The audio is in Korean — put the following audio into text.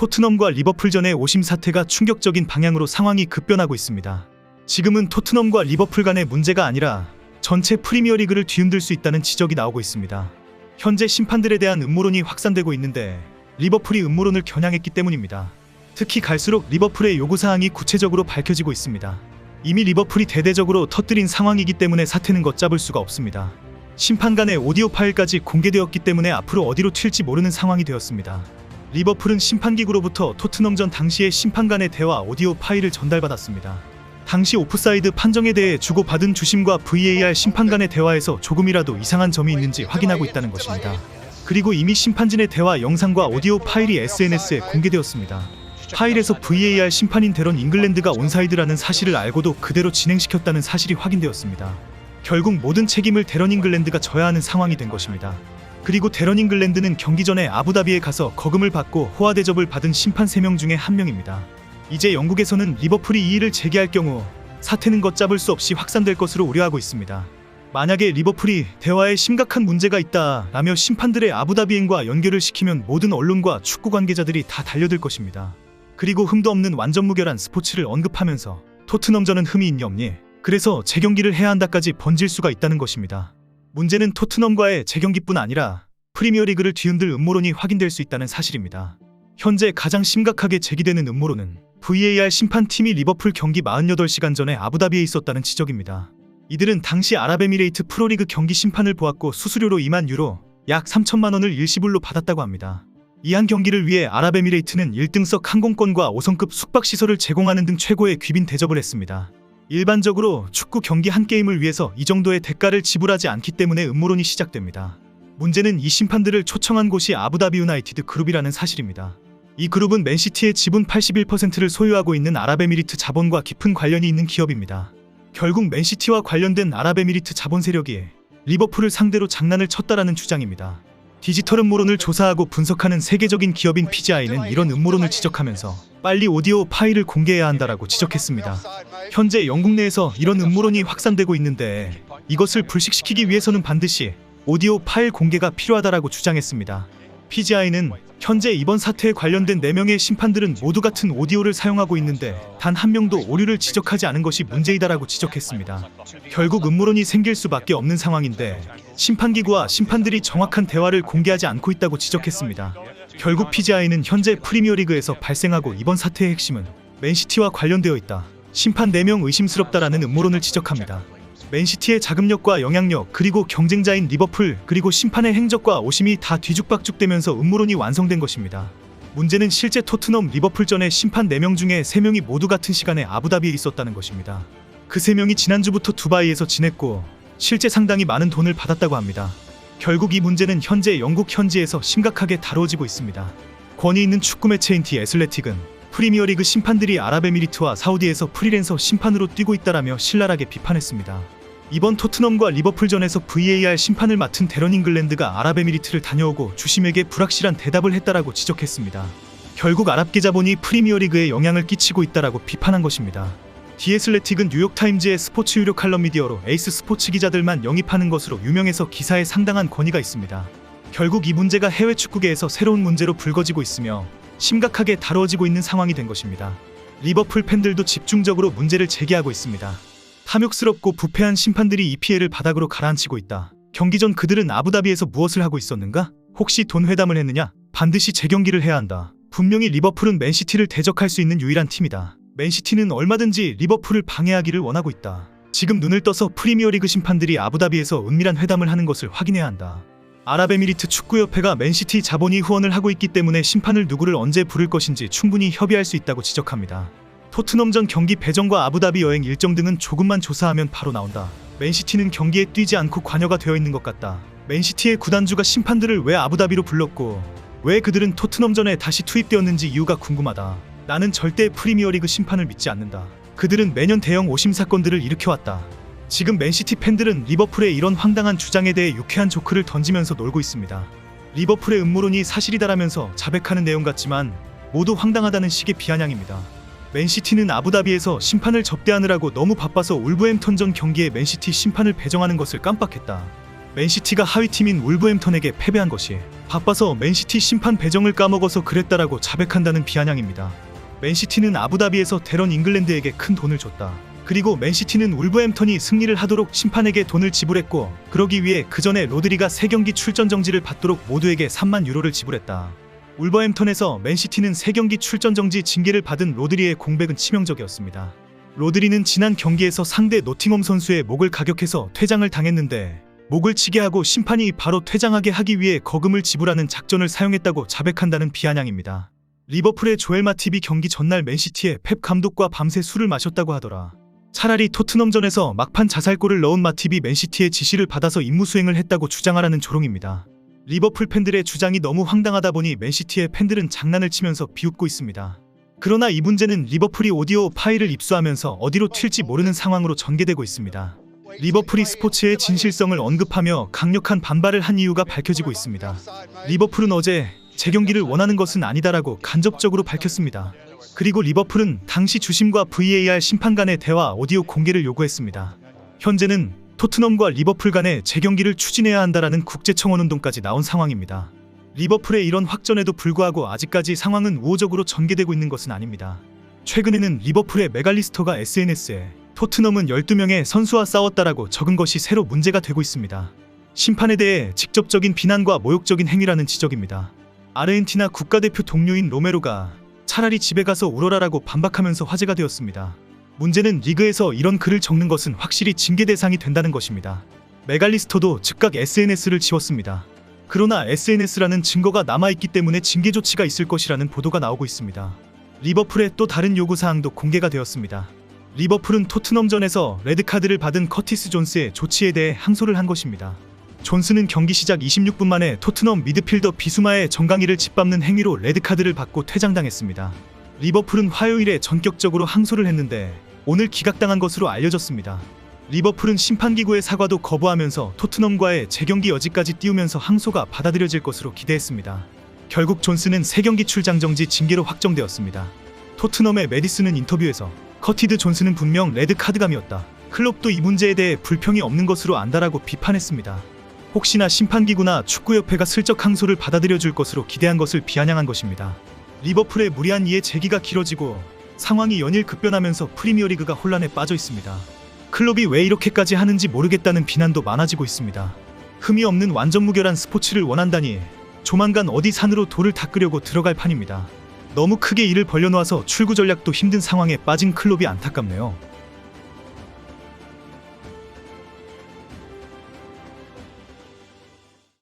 토트넘과 리버풀전의 오심 사태가 충격적인 방향으로 상황이 급변하고 있습니다. 지금은 토트넘과 리버풀 간의 문제가 아니라 전체 프리미어리그를 뒤흔들 수 있다는 지적이 나오고 있습니다. 현재 심판들에 대한 음모론이 확산되고 있는데 리버풀이 음모론을 겨냥했기 때문입니다. 특히 갈수록 리버풀의 요구사항이 구체적으로 밝혀지고 있습니다. 이미 리버풀이 대대적으로 터뜨린 상황이기 때문에 사태는 걷잡을 수가 없습니다. 심판 간의 오디오 파일까지 공개되었기 때문에 앞으로 어디로 튈지 모르는 상황이 되었습니다. 리버풀은 심판기구로부터 토트넘전 당시의 심판 간의 대화 오디오 파일을 전달받았습니다. 당시 오프사이드 판정에 대해 주고받은 주심과 VAR 심판 간의 대화에서 조금이라도 이상한 점이 있는지 확인하고 있다는 것입니다. 그리고 이미 심판진의 대화 영상과 오디오 파일이 SNS에 공개되었습니다. 파일에서 VAR 심판인 데런 잉글랜드가 온사이드라는 사실을 알고도 그대로 진행시켰다는 사실이 확인되었습니다. 결국 모든 책임을 데런 잉글랜드가 져야 하는 상황이 된 것입니다. 그리고 데런 잉글랜드는 경기 전에 아부다비에 가서 거금을 받고 호화 대접을 받은 심판 3명 중에 한 명입니다. 이제 영국에서는 리버풀이 이의를 제기할 경우 사태는 걷잡을 수 없이 확산될 것으로 우려하고 있습니다. 만약에 리버풀이 대화에 심각한 문제가 있다라며 심판들의 아부다비행과 연결을 시키면 모든 언론과 축구 관계자들이 다 달려들 것입니다. 그리고 흠도 없는 완전 무결한 스포츠를 언급하면서 토트넘전은 흠이 있니 없니? 그래서 재경기를 해야 한다까지 번질 수가 있다는 것입니다. 문제는 토트넘과의 재경기뿐 아니라 프리미어리그를 뒤흔들 음모론이 확인될 수 있다는 사실입니다. 현재 가장 심각하게 제기되는 음모론은 VAR 심판팀이 리버풀 경기 48시간 전에 아부다비에 있었다는 지적입니다. 이들은 당시 아랍에미레이트 프로리그 경기 심판을 보았고 수수료로 2만 유로, 약 3천만 원을 일시불로 받았다고 합니다. 이 한 경기를 위해 아랍에미레이트는 1등석 항공권과 5성급 숙박시설을 제공하는 등 최고의 귀빈 대접을 했습니다. 일반적으로 축구 경기 한 게임을 위해서 이 정도의 대가를 지불하지 않기 때문에 음모론이 시작됩니다. 문제는 이 심판들을 초청한 곳이 아부다비 유나이티드 그룹이라는 사실입니다. 이 그룹은 맨시티의 지분 81%를 소유하고 있는 아랍에미리트 자본과 깊은 관련이 있는 기업입니다. 결국 맨시티와 관련된 아랍에미리트 자본 세력이 리버풀을 상대로 장난을 쳤다라는 주장입니다. 디지털 음모론을 조사하고 분석하는 세계적인 기업인 PGI는 이런 음모론을 지적하면서 빨리 오디오 파일을 공개해야 한다라고 지적했습니다. 현재 영국 내에서 이런 음모론이 확산되고 있는데 이것을 불식시키기 위해서는 반드시 오디오 파일 공개가 필요하다라고 주장했습니다. PGI는 현재 이번 사태에 관련된 4명의 심판들은 모두 같은 오디오를 사용하고 있는데 단 한 명도 오류를 지적하지 않은 것이 문제이다라고 지적했습니다. 결국 음모론이 생길 수밖에 없는 상황인데 심판기구와 심판들이 정확한 대화를 공개하지 않고 있다고 지적했습니다. 결국 PGI는 현재 프리미어리그에서 발생하고 이번 사태의 핵심은 맨시티와 관련되어 있다. 심판 4명 의심스럽다라는 음모론을 지적합니다. 맨시티의 자금력과 영향력 그리고 경쟁자인 리버풀 그리고 심판의 행적과 오심이 다 뒤죽박죽되면서 음모론이 완성된 것입니다. 문제는 실제 토트넘 리버풀전의 심판 4명 중에 3명이 모두 같은 시간에 아부다비에 있었다는 것입니다. 그 3명이 지난주부터 두바이에서 지냈고 실제 상당히 많은 돈을 받았다고 합니다. 결국 이 문제는 현재 영국 현지에서 심각하게 다뤄지고 있습니다. 권위 있는 축구 매체인 디 애슬레틱은 프리미어리그 심판들이 아랍에미리트와 사우디에서 프리랜서 심판으로 뛰고 있다라며 신랄하게 비판했습니다. 이번 토트넘과 리버풀전에서 VAR 심판을 맡은 데런 잉글랜드가 아랍에미리트를 다녀오고 주심에게 불확실한 대답을 했다라고 지적했습니다. 결국 아랍계 자본이 프리미어리그에 영향을 끼치고 있다라고 비판한 것입니다. 디 애슬레틱은 뉴욕타임즈의 스포츠 유료 칼럼 미디어로 에이스 스포츠 기자들만 영입하는 것으로 유명해서 기사에 상당한 권위가 있습니다. 결국 이 문제가 해외 축구계에서 새로운 문제로 불거지고 있으며 심각하게 다뤄지고 있는 상황이 된 것입니다. 리버풀 팬들도 집중적으로 문제를 제기하고 있습니다. 탐욕스럽고 부패한 심판들이 이 피해를 바닥으로 가라앉히고 있다. 경기 전 그들은 아부다비에서 무엇을 하고 있었는가? 혹시 돈 회담을 했느냐? 반드시 재경기를 해야 한다. 분명히 리버풀은 맨시티를 대적할 수 있는 유일한 팀이다. 맨시티는 얼마든지 리버풀을 방해하기를 원하고 있다. 지금 눈을 떠서 프리미어리그 심판들이 아부다비에서 은밀한 회담을 하는 것을 확인해야 한다. 아랍에미리트 축구협회가 맨시티 자본이 후원을 하고 있기 때문에 심판을 누구를 언제 부를 것인지 충분히 협의할 수 있다고 지적합니다. 토트넘전 경기 배정과 아부다비 여행 일정 등은 조금만 조사하면 바로 나온다. 맨시티는 경기에 뛰지 않고 관여가 되어 있는 것 같다. 맨시티의 구단주가 심판들을 왜 아부다비로 불렀고 왜 그들은 토트넘전에 다시 투입되었는지 이유가 궁금하다. 나는 절대 프리미어리그 심판을 믿지 않는다. 그들은 매년 대형 오심 사건들을 일으켜왔다. 지금 맨시티 팬들은 리버풀의 이런 황당한 주장에 대해 유쾌한 조크를 던지면서 놀고 있습니다. 리버풀의 음모론이 사실이다라면서 자백하는 내용 같지만 모두 황당하다는 식의 비아냥입니다. 맨시티는 아부다비에서 심판을 접대하느라고 너무 바빠서 울버햄턴전 경기에 맨시티 심판을 배정하는 것을 깜빡했다. 맨시티가 하위팀인 울버햄턴에게 패배한 것이 바빠서 맨시티 심판 배정을 까먹어서 그랬다라고 자백한다는 비아냥입니다. 맨시티는 아부다비에서 데런 잉글랜드에게 큰 돈을 줬다. 그리고 맨시티는 울버햄턴이 승리를 하도록 심판에게 돈을 지불했고, 그러기 위해 그 전에 로드리가 3경기 출전 정지를 받도록 모두에게 3만 유로를 지불했다. 울버햄턴에서 맨시티는 3경기 출전 정지 징계를 받은 로드리의 공백은 치명적이었습니다. 로드리는 지난 경기에서 상대 노팅엄 선수의 목을 가격해서 퇴장을 당했는데, 목을 치게 하고 심판이 바로 퇴장하게 하기 위해 거금을 지불하는 작전을 사용했다고 자백한다는 비아냥입니다. 리버풀의 조엘 마팁이 경기 전날 맨시티의 펩 감독과 밤새 술을 마셨다고 하더라. 차라리 토트넘전에서 막판 자살골을 넣은 마팁이 맨시티의 지시를 받아서 임무 수행을 했다고 주장하라는 조롱입니다. 리버풀 팬들의 주장이 너무 황당하다 보니 맨시티의 팬들은 장난을 치면서 비웃고 있습니다. 그러나 이 문제는 리버풀이 오디오 파일을 입수하면서 어디로 튈지 모르는 상황으로 전개되고 있습니다. 리버풀이 스포츠의 진실성을 언급하며 강력한 반발을 한 이유가 밝혀지고 있습니다. 리버풀은 어제 재경기를 원하는 것은 아니다라고 간접적으로 밝혔습니다. 그리고 리버풀은 당시 주심과 VAR 심판 간의 대화 오디오 공개를 요구했습니다. 현재는 토트넘과 리버풀 간의 재경기를 추진해야 한다라는 국제청원 운동까지 나온 상황입니다. 리버풀의 이런 확전에도 불구하고 아직까지 상황은 우호적으로 전개되고 있는 것은 아닙니다. 최근에는 리버풀의 메갈리스터가 SNS에 토트넘은 12명의 선수와 싸웠다라고 적은 것이 새로 문제가 되고 있습니다. 심판에 대해 직접적인 비난과 모욕적인 행위라는 지적입니다. 아르헨티나 국가대표 동료인 로메로가 차라리 집에 가서 울어라라고 반박하면서 화제가 되었습니다. 문제는 리그에서 이런 글을 적는 것은 확실히 징계 대상이 된다는 것입니다. 메갈리스터도 즉각 SNS를 지웠습니다. 그러나 SNS라는 증거가 남아있기 때문에 징계 조치가 있을 것이라는 보도가 나오고 있습니다. 리버풀의 또 다른 요구사항도 공개가 되었습니다. 리버풀은 토트넘전에서 레드카드를 받은 커티스 존스의 조치에 대해 항소를 한 것입니다. 존스는 경기 시작 26분 만에 토트넘 미드필더 비수마의 정강이를 짓밟는 행위로 레드카드를 받고 퇴장당했습니다. 리버풀은 화요일에 전격적으로 항소를 했는데 오늘 기각당한 것으로 알려졌습니다. 리버풀은 심판기구의 사과도 거부하면서 토트넘과의 재경기 여지까지 띄우면서 항소가 받아들여질 것으로 기대했습니다. 결국 존스는 3경기 출장 정지 징계로 확정되었습니다. 토트넘의 메디슨은 인터뷰에서 커티드 존스는 분명 레드카드감이었다. 클럽도 이 문제에 대해 불평이 없는 것으로 안다라고 비판했습니다. 혹시나 심판기구나 축구협회가 슬쩍 항소를 받아들여줄 것으로 기대한 것을 비아냥한 것입니다. 리버풀의 무리한 이해 제기가 길어지고 상황이 연일 급변하면서 프리미어리그가 혼란에 빠져 있습니다. 클럽이 왜 이렇게까지 하는지 모르겠다는 비난도 많아지고 있습니다. 흠이 없는 완전 무결한 스포츠를 원한다니 조만간 어디 산으로 돌을 닦으려고 들어갈 판입니다. 너무 크게 일을 벌려놓아서 출구 전략도 힘든 상황에 빠진 클럽이 안타깝네요.